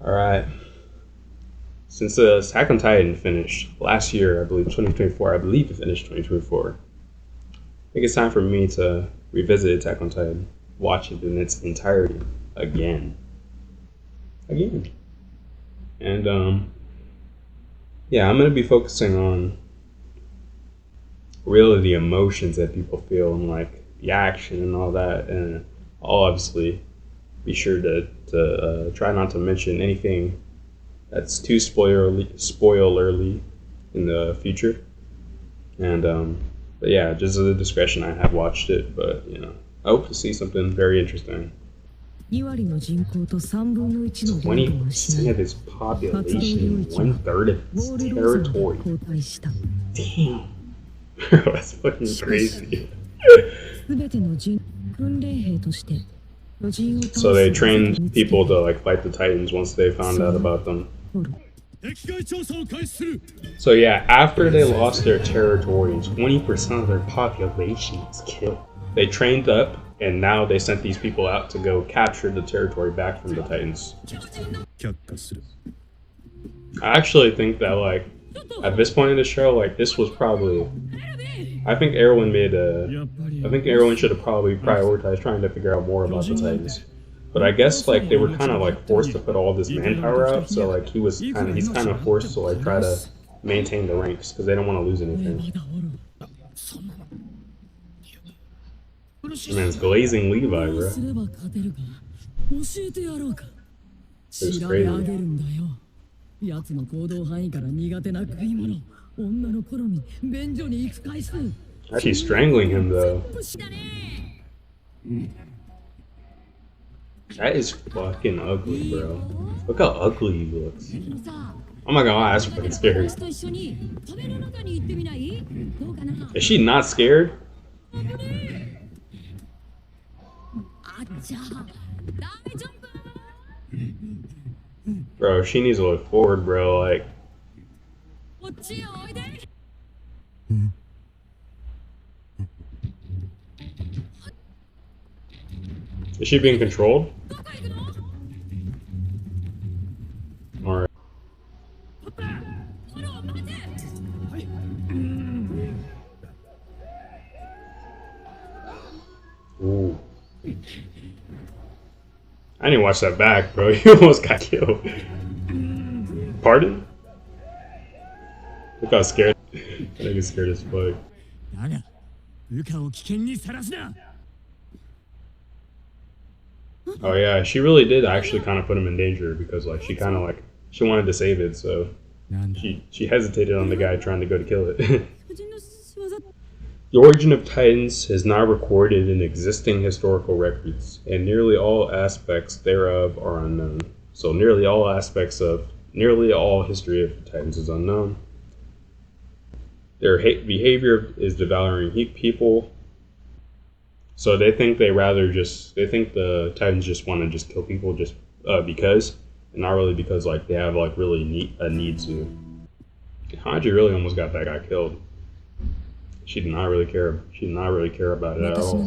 All right. Since Attack on Titan finished last year, I believe 2024. I believe it finished 2024. I think it's time for me to revisit Attack on Titan, watch it in its entirety again. And yeah, I'm gonna be focusing on really the emotions that people feel and like the action and all that, and I'll obviously be sure to try not to mention anything that's too spoilerly in the future. And but yeah, just as a discretion, I have watched it, but I hope to see something very interesting. 20% of its population, 1/3 of its territory. Damn, bro, that's fucking crazy. So they trained people to like fight the Titans once they found out about them. So yeah, after they lost their territory, 20% of their population was killed. They trained up, and now they sent these people out to go capture the territory back from the Titans. I actually think that like at this point in the show, like this was probably, I think everyone should have probably prioritized trying to figure out more about the Titans. But I guess like they were kind of like forced to put all this manpower out, so like he's kind of forced to like try to maintain the ranks because they don't want to lose anything. Man, it's Glazing Levi, bro. It's crazy. She's strangling him though. That is fucking ugly, bro. Look how ugly he looks. Oh my god, that's fucking scary. Is she not scared? Bro, she needs to look forward, bro. Like, is she being controlled? Alright. Ooh. I didn't watch that back, bro. You almost got killed. Pardon? Look how scared. I think he's scared as fuck. Oh yeah, she really did actually kind of put him in danger because like she wanted to save it, so she hesitated on the guy trying to go to kill it. The origin of Titans is not recorded in existing historical records, and nearly all aspects thereof are unknown. So nearly all history of Titans is unknown. Their behavior is devouring people. So they think the Titans just want to just kill people just because, and not really because like they have like really a need to. Hanji really almost got that guy killed. She did not really care. She did not really care about it at all.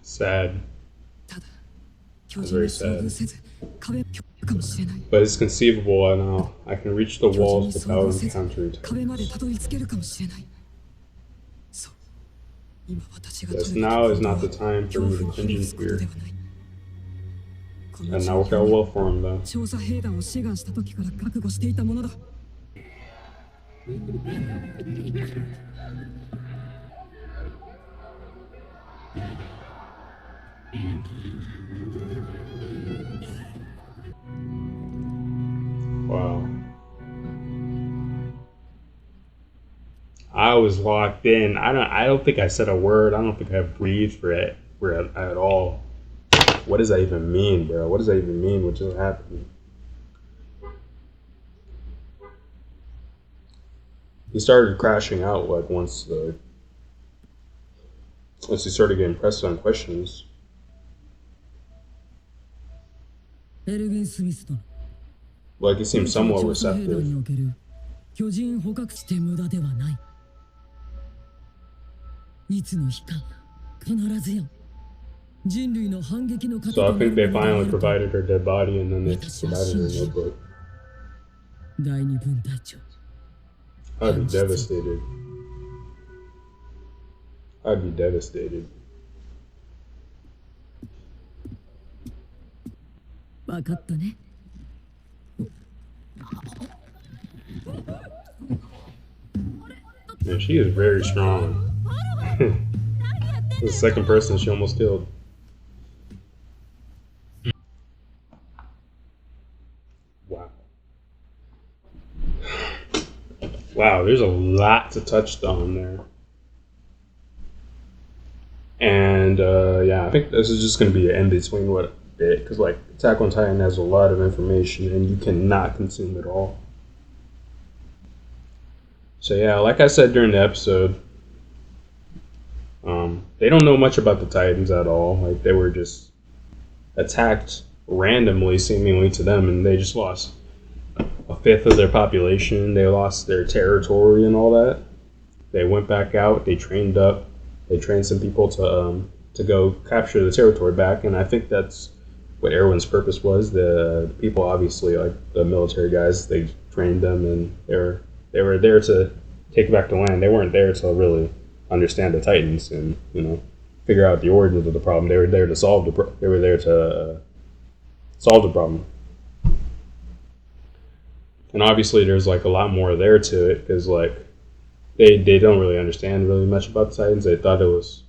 Sad. It's very sad. But it's conceivable now. I can reach the walls without encountering Titans. Yes, now is not the time for me to cringe in fear. And now work out well for him though. Wow. I was locked in. I don't think I said a word. I don't think I breathed for it at all. What does that even mean, bro? What does that even mean? What just happened? He started crashing out like once he started getting pressed on questions. Like he seemed somewhat receptive. So I think they finally provided her dead body, and then they provided her notebook. I'd be devastated. I'd be devastated. Man, she is very strong. The second person she almost killed. Wow. Wow, there's a lot to touch on there. And yeah, I think this is just going to be an in-between what bit, because like Attack on Titan has a lot of information and you cannot consume it all. So yeah, like I said during the episode, they don't know much about the Titans at all. Like they were just attacked randomly, seemingly to them, and they just lost a fifth of their population. They lost their territory and all that. They went back out. They trained up. They trained some people to go capture the territory back, and I think that's what everyone's purpose was. The people, obviously, like the military guys, they trained them, and they were there to take back the land. They weren't there to really understand the Titans and figure out the origins of the problem. They were there to solve they were there to solve the problem. And obviously, there's like a lot more there to it because like they don't really understand really much about the Titans. They thought it was,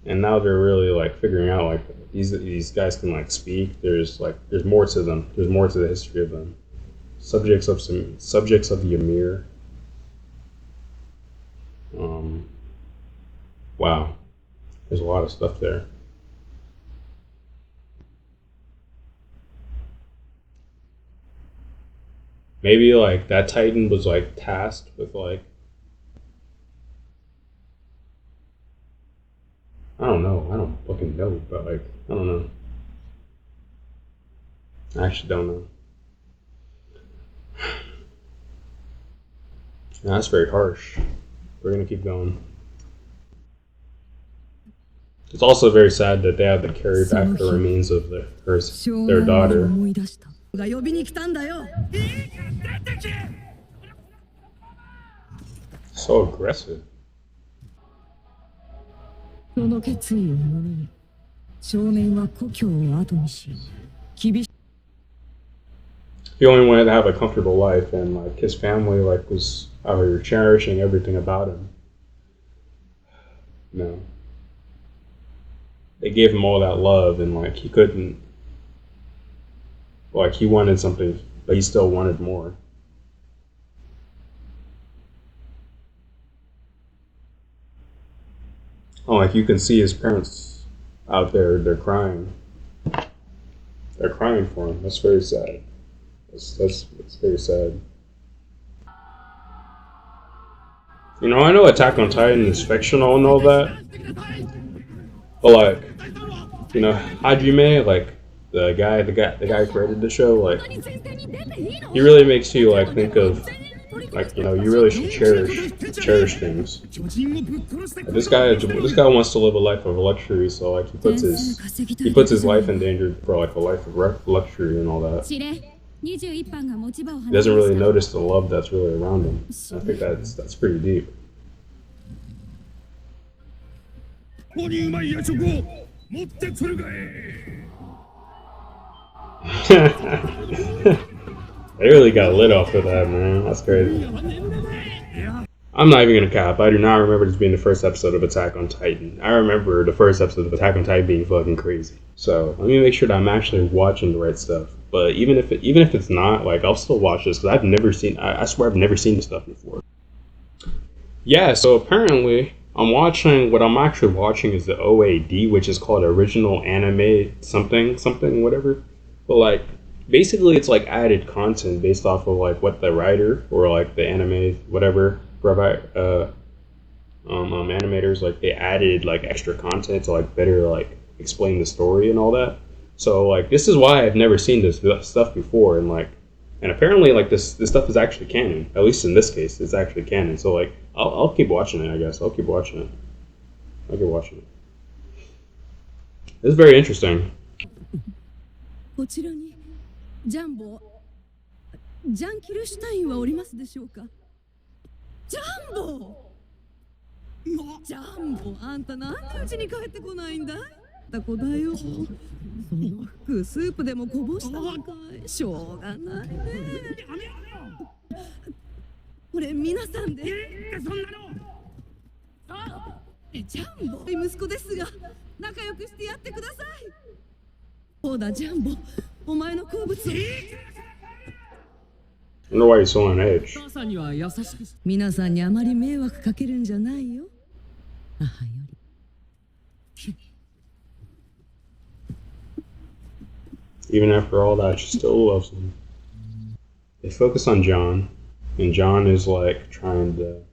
and now they're really like figuring out like these guys can like speak. There's more to them. There's more to the history of them. Subjects of Ymir. Wow, there's a lot of stuff there. Maybe like that Titan was like tasked with like, I don't know, I don't fucking know, but like I don't know. I actually don't know. Yeah, that's very harsh. We're gonna keep going. It's also very sad that they have to carry back the remains of their daughter. So aggressive. He only wanted to have a comfortable life, and like his family like was out here cherishing everything about him. No. They gave him all that love, and like he couldn't, like he wanted something, but he still wanted more. Oh, like you can see his parents out there, they're crying. They're crying for him. That's very sad. That's very sad. I know Attack on Titan is fictional and all that, but like, Hajime, like the guy who created the show, like he really makes you like think of like you really should cherish things. This guy wants to live a life of luxury, so like he puts his life in danger for like a life of luxury and all that. He doesn't really notice the love that's really around him. I think that's pretty deep. They really got lit off of that, man. That's crazy. I'm not even gonna cap. I do not remember this being the first episode of Attack on Titan. I remember the first episode of Attack on Titan being fucking crazy. So let me make sure that I'm actually watching the right stuff. But even if it's not, like I'll still watch this because I've never seen. I swear I've never seen this stuff before. Yeah. So apparently what I'm actually watching is the OAD, which is called Original Anime something whatever. But like basically it's like added content based off of like what the writer or like the anime whatever animators, like they added like extra content to like better like explain the story and all that. So like this is why I've never seen this stuff before, and apparently like this stuff is actually canon. At least in this case, it's actually canon. So like I'll keep watching it. I guess I'll keep watching it. It's very interesting. こちらにジャンボ、ジャン・キルシュタインはおりますでしょうか。ジャンボ、ジャンボ、あんたなんでうちに帰ってこないんだい。た子だよ。その服スープでもこぼしたのかい。しょうがないね。これ皆さんで。そんなの。ジャンボ、息子ですが仲良くしてやってください。そうだジャンボ、お前の好物を。I wonder why he's so on edge. 皆さんにあまり迷惑かけるんじゃないよ。母より。Even after all that, she still loves him. They focus on John, and John is like trying to.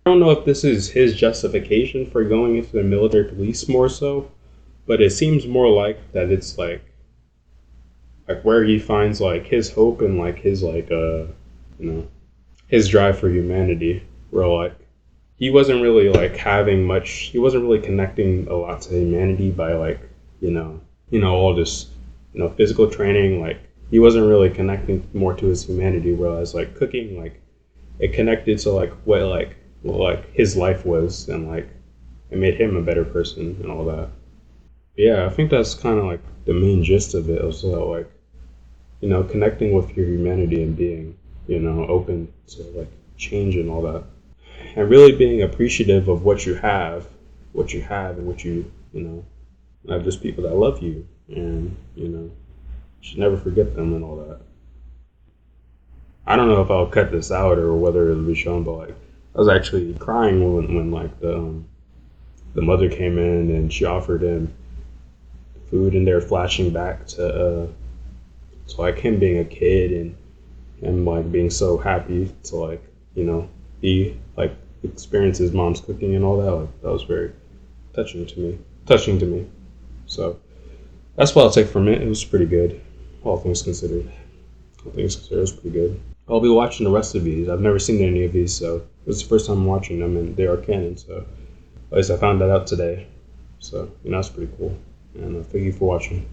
I don't know if this is his justification for going into the military police more so, but it seems more like that it's like where he finds like his hope and like his his drive for humanity. Where like he wasn't really like having much. He wasn't really connecting a lot to humanity by like all this physical training. Like he wasn't really connecting more to his humanity. Whereas like cooking, like it connected to like what his life was, and like it made him a better person and all that. Yeah, I think that's kind of like the main gist of it. Also, like connecting with your humanity and being open to like change and all that, and really being appreciative of what you have, and what you have just people that love you, and you should never forget them and all that. I don't know if I'll cut this out or whether it'll be shown, but like I was actually crying when like the mother came in and she offered him food, and they're flashing back to like him being a kid and him like being so happy to like be like experience his mom's cooking and all that. Like that was very touching to me. So that's what I'll take from it. It was pretty good, all things considered. It was pretty good. I'll be watching the rest of these. I've never seen any of these, so it was the first time I'm watching them, and they are canon. So at least I found that out today. So it's pretty cool. And thank you for watching.